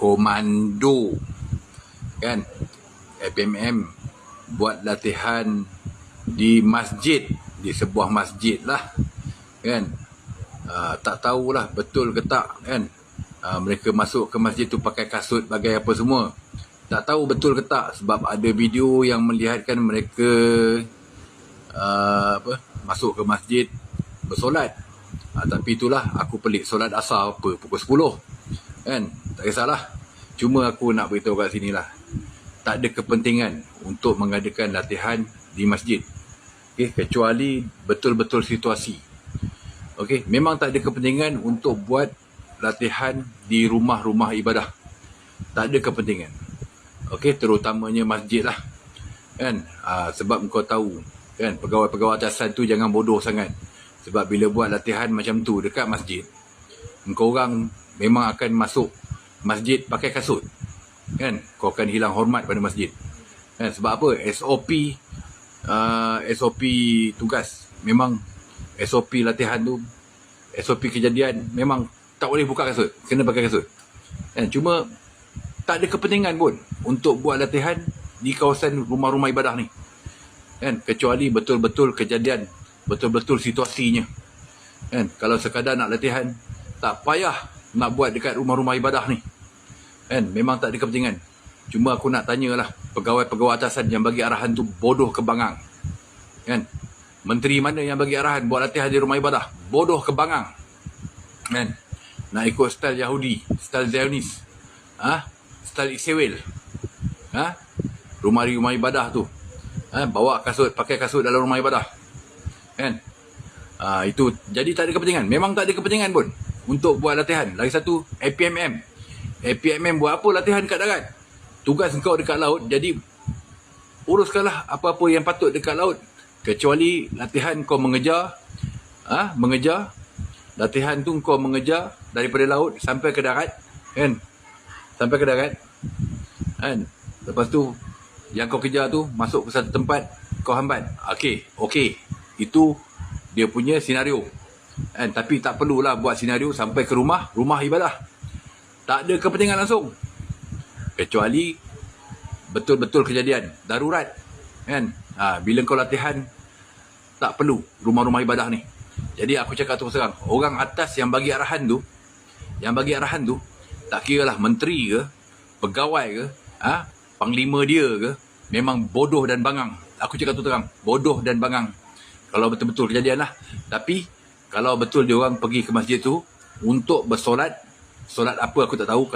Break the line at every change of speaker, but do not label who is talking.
komando kan, APMM buat latihan di masjid, di sebuah masjid lah kan. Tak tahulah betul ke tak kan. Mereka masuk ke masjid tu pakai kasut, bagai apa semua. Tak tahu betul ke tak, sebab ada video yang melihatkan mereka masuk ke masjid bersolat. Tapi itulah, aku pelik solat asar apa pukul 10 kan. Tak kisahlah, cuma aku nak beritahu kat sini lah, tak ada kepentingan untuk mengadakan latihan di masjid, kecuali betul-betul situasi. Memang tak ada kepentingan untuk buat latihan di rumah-rumah ibadah. Tak ada kepentingan. Terutamanya masjid lah kan. Sebab kau tahu kan, pegawai-pegawai atasan tu jangan bodoh sangat. Sebab bila buat latihan macam tu dekat masjid, engkau orang memang akan masuk masjid pakai kasut kan. Kau akan hilang hormat pada masjid kan. Sebab apa? SOP tugas, memang SOP latihan tu, SOP kejadian memang tak boleh buka kasut, kena pakai kasut kan. Cuma tak ada kepentingan pun untuk buat latihan di kawasan rumah-rumah ibadah ni kan, kecuali betul-betul kejadian, betul-betul situasinya kan. Kalau sekadar nak latihan, tak payah nak buat dekat rumah-rumah ibadah ni kan. Memang tak ada kepentingan. Cuma aku nak tanyalah, pegawai-pegawai atasan yang bagi arahan tu bodoh kebangang kan. Menteri mana yang bagi arahan buat latihan di rumah ibadah? Bodoh kebangang kan. Nak ikut style Yahudi, style Zionis, style Israel, rumah-rumah ibadah tu, bawa kasut, pakai kasut dalam rumah ibadah kan. Itu jadi tak ada kepentingan. Memang tak ada kepentingan pun untuk buat latihan. Lagi satu, APMM buat apa latihan kat darat? Tugas kau dekat laut, jadi uruskanlah apa-apa yang patut dekat laut, kecuali latihan kau mengejar latihan tu kau mengejar daripada laut sampai ke darat kan. Sampai ke darat kan. Lepas tu yang kau kejar tu masuk ke satu tempat, kau hambat. Okey, itu dia punya senario kan. Tapi tak perlulah buat senario sampai ke rumah ibadah. Tak ada kepentingan langsung, kecuali betul-betul kejadian darurat kan. Bila kau latihan, tak perlu rumah-rumah ibadah ni. Jadi aku cakap terus terang, orang atas yang bagi arahan tu, tak kira lah menteri ke, pegawai ke, panglima dia ke, memang bodoh dan bangang. Aku cakap terus terang, bodoh dan bangang kalau betul-betul kejadian lah. Tapi kalau betul dia orang pergi ke masjid tu untuk bersolat, solat apa aku tak tahu. Kalau